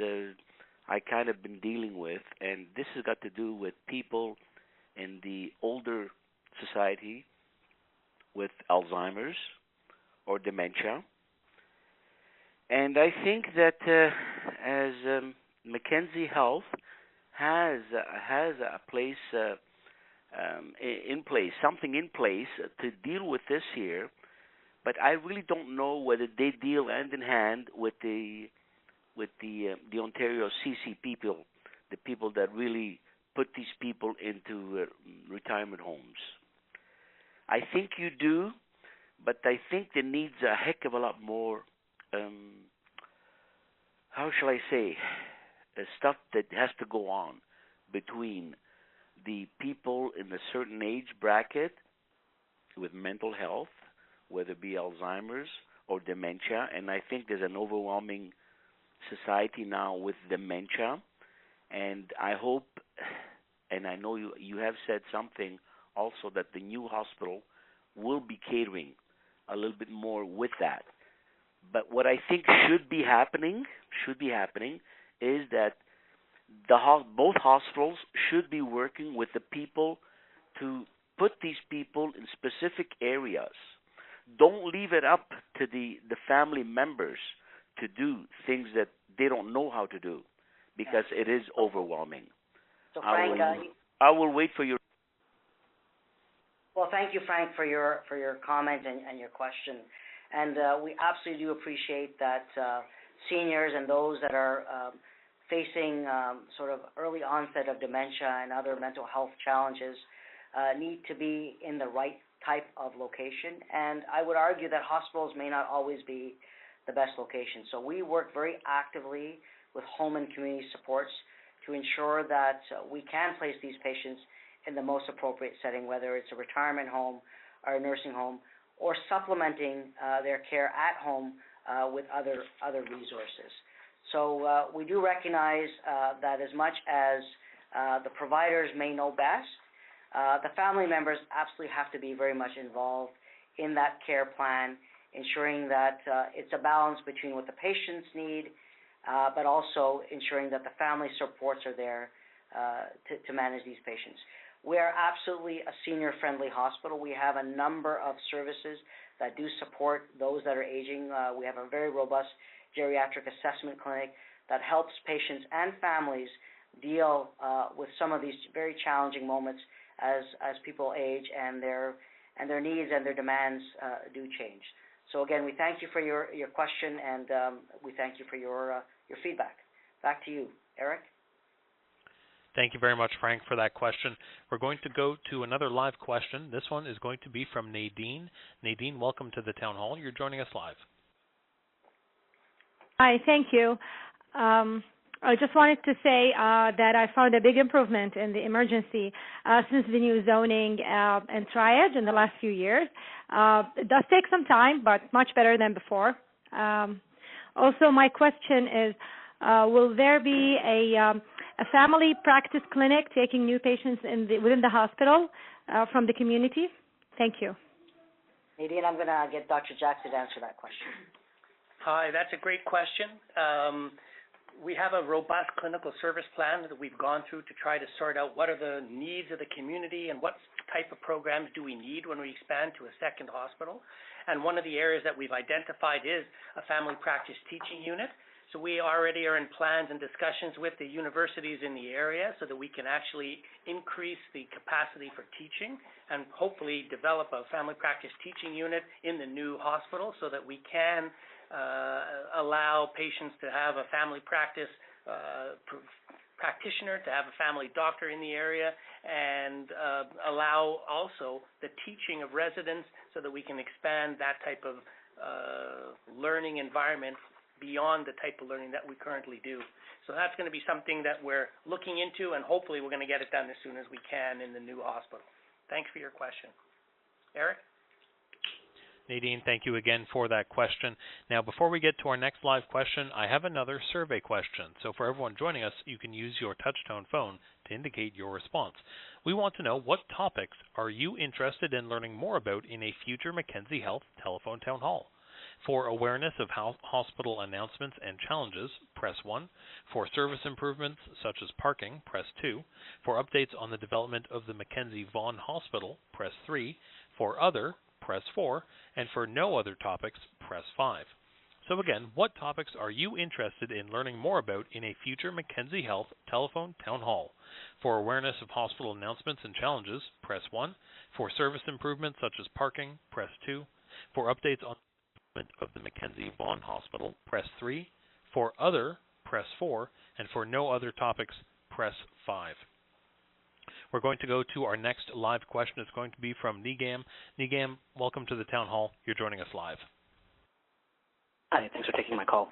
I kind of been dealing with, and this has got to do with people in the older society with Alzheimer's or dementia. And I think that as Mackenzie Health has a place something in place to deal with this here, but I really don't know whether they deal hand in hand with the Ontario CC people, the people that really put these people into retirement homes. I think you do, but I think there needs a heck of a lot more. How shall I say, stuff that has to go on between the people in a certain age bracket with mental health, whether it be Alzheimer's or dementia, and I think there's an overwhelming society now with dementia, and I hope, and I know you have said something also, that the new hospital will be catering a little bit more with that. But what I think should be happening is that both hospitals should be working with the people to put these people in specific areas. Don't leave it up to the family members to do things that they don't know how to do, because it is overwhelming. So Frank, I will wait for your. Well, thank you, Frank, for your comment and your question. And we absolutely do appreciate that seniors and those that are facing sort of early onset of dementia and other mental health challenges need to be in the right type of location. And I would argue that hospitals may not always be the best location. So we work very actively with home and community supports to ensure that we can place these patients in the most appropriate setting, whether it's a retirement home or a nursing home, or supplementing their care at home with other resources. So we do recognize that as much as the providers may know best, the family members absolutely have to be very much involved in that care plan, ensuring that it's a balance between what the patients need, but also ensuring that the family supports are there to manage these patients. We are absolutely a senior-friendly hospital. We have a number of services that do support those that are aging. We have a very robust geriatric assessment clinic that helps patients and families deal with some of these very challenging moments as people age and their needs and their demands do change. So again, we thank you for your question, and we thank you for your feedback. Back to you, Eric. Thank you very much, Frank, for that question. We're going to go to another live question. This one is going to be from Nadine. Nadine, welcome to the Town Hall. You're joining us live. Hi, thank you. I just wanted to say that I found a big improvement in the emergency since the new zoning and triage in the last few years. It does take some time, but much better than before. Also, my question is, will there be a family practice clinic taking new patients within the hospital from the community? Thank you. Nadine, I'm going to get Dr. Jackson to answer that question. Hi, that's a great question. We have a robust clinical service plan that we've gone through to try to sort out what are the needs of the community and what type of programs do we need when we expand to a second hospital. And one of the areas that we've identified is a family practice teaching unit. So we already are in plans and discussions with the universities in the area so that we can actually increase the capacity for teaching and hopefully develop a family practice teaching unit in the new hospital so that we can allow patients to have a family practice practitioner, to have a family doctor in the area, and allow also the teaching of residents so that we can expand that type of learning environment beyond the type of learning that we currently do. So that's going to be something that we're looking into, and hopefully we're going to get it done as soon as we can in the new hospital. Thanks for your question. Eric? Nadine, thank you again for that question. Now, before we get to our next live question, I have another survey question. So for everyone joining us, you can use your touch-tone phone to indicate your response. We want to know, what topics are you interested in learning more about in a future Mackenzie Health telephone town hall? For awareness of hospital announcements and challenges, press 1. For service improvements such as parking, press 2. For updates on the development of the Mackenzie Vaughan Hospital, press 3. For other, press 4. And for no other topics, press 5. So again, what topics are you interested in learning more about in a future Mackenzie Health telephone town hall? For awareness of hospital announcements and challenges, press 1. For service improvements such as parking, press 2. For updates on of the Mackenzie Vaughan Hospital, press 3. For other, press 4. And for no other topics, press 5. We're going to go to our next live question. It's going to be from Nigam. Nigam, welcome to the Town Hall. You're joining us live. Hi, thanks for taking my call.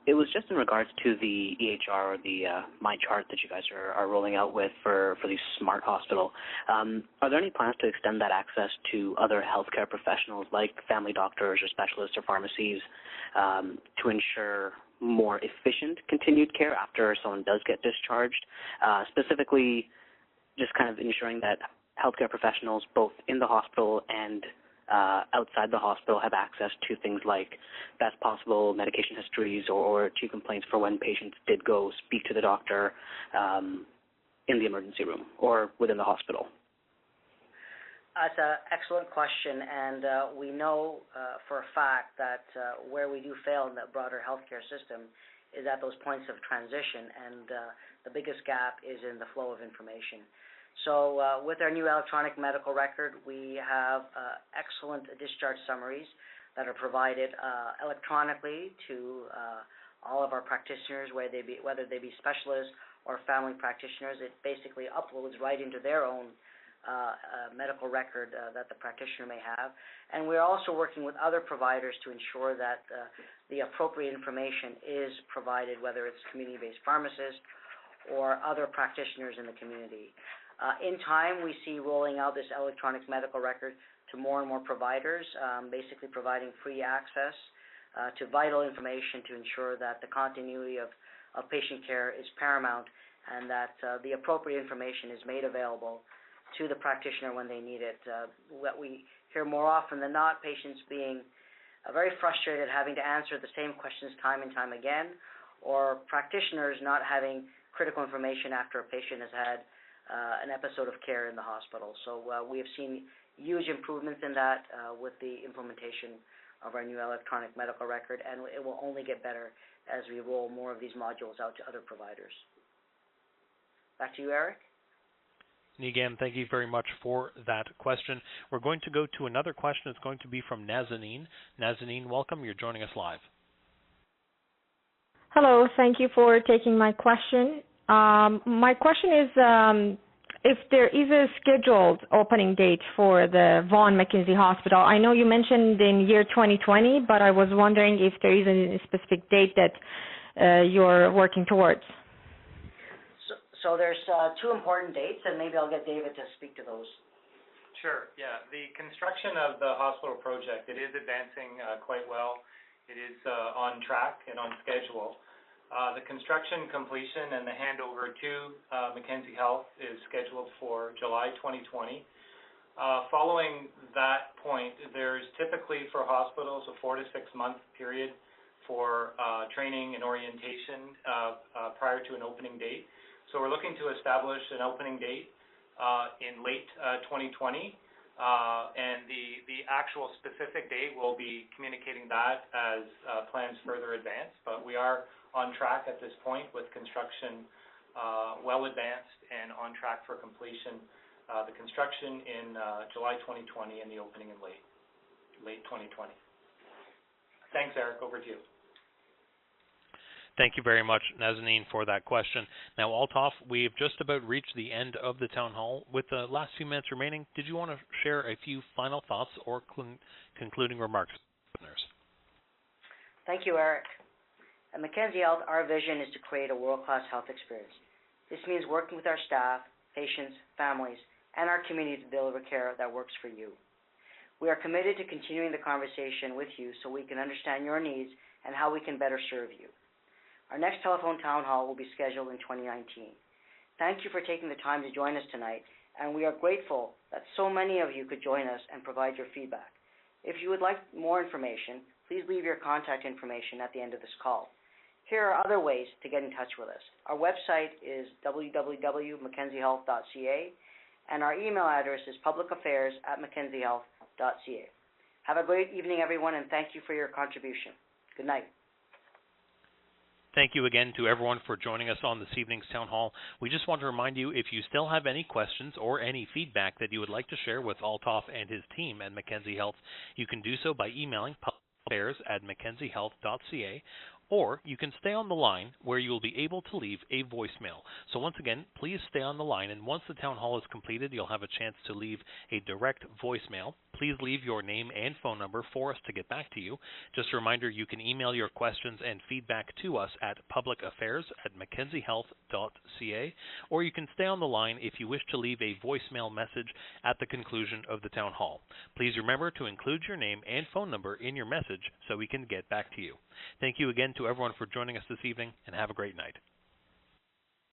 It was just in regards to the EHR or the My Chart that you guys are rolling out with for the smart hospital. Are there any plans to extend that access to other healthcare professionals like family doctors or specialists or pharmacies to ensure more efficient continued care after someone does get discharged, specifically just kind of ensuring that healthcare professionals both in the hospital and outside the hospital have access to things like best possible medication histories or to complaints for when patients did go speak to the doctor in the emergency room or within the hospital. That's an excellent question, and we know for a fact that where we do fail in the broader healthcare system is at those points of transition, and the biggest gap is in the flow of information. So with our new electronic medical record, we have excellent discharge summaries that are provided electronically to all of our practitioners, whether they be specialists or family practitioners. It basically uploads right into their own medical record that the practitioner may have. And we're also working with other providers to ensure that the appropriate information is provided, whether it's community-based pharmacists or other practitioners in the community. In time, we see rolling out this electronic medical record to more and more providers, basically providing free access to vital information to ensure that the continuity of patient care is paramount and that the appropriate information is made available to the practitioner when they need it. What we hear more often than not, patients being very frustrated having to answer the same questions time and time again, or practitioners not having critical information after a patient has had an episode of care in the hospital. So we have seen huge improvements in that with the implementation of our new electronic medical record, and it will only get better as we roll more of these modules out to other providers. Back to you, Eric. Again, thank you very much for that question. We're going to go to another question. It's going to be from Nazanin. Nazanin, welcome. You're joining us live. Hello. Thank you for taking my question. My question is if there is a scheduled opening date for the Vaughan Mackenzie Hospital. I know you mentioned in year 2020, but I was wondering if there is a specific date that you're working towards. So there's two important dates, and maybe I'll get David to speak to those. Sure, yeah. The construction of the hospital project, it is advancing quite well. It is on track and on schedule. The construction completion and the handover to Mackenzie Health is scheduled for July 2020. Following that point, there's typically for hospitals a 4 to 6 month period for training and orientation prior to an opening date. So we're looking to establish an opening date in late 2020, and the actual specific date, we'll be communicating that as plans further advance, but we are on track at this point with construction well advanced and on track for completion. The construction in July 2020 and the opening in late 2020. Thanks, Eric. Over to you. Thank you very much, Nazanin, for that question. Now, Althoff, we've just about reached the end of the town hall. With the last few minutes remaining, did you want to share a few final thoughts or concluding remarks? Thank you, Eric. At Mackenzie Health, our vision is to create a world-class health experience. This means working with our staff, patients, families, and our community to deliver care that works for you. We are committed to continuing the conversation with you so we can understand your needs and how we can better serve you. Our next telephone town hall will be scheduled in 2019. Thank you for taking the time to join us tonight, and we are grateful that so many of you could join us and provide your feedback. If you would like more information, please leave your contact information at the end of this call. Here are other ways to get in touch with us. Our website is www.mackenziehealth.ca, and our email address is publicaffairs@mackenziehealth.ca. Have a great evening, everyone, and thank you for your contribution. Good night. Thank you again to everyone for joining us on this evening's Town Hall. We just want to remind you, if you still have any questions or any feedback that you would like to share with Althoff and his team at Mackenzie Health, you can do so by emailing publicaffairs@mackenziehealth.ca, or you can stay on the line where you will be able to leave a voicemail. So once again, please stay on the line, and once the town hall is completed, you'll have a chance to leave a direct voicemail. Please leave your name and phone number for us to get back to you. Just a reminder, you can email your questions and feedback to us at publicaffairs@mackenziehealth.ca, or you can stay on the line if you wish to leave a voicemail message at the conclusion of the town hall. Please remember to include your name and phone number in your message so we can get back to you. Thank you again to everyone for joining us this evening, and have a great night.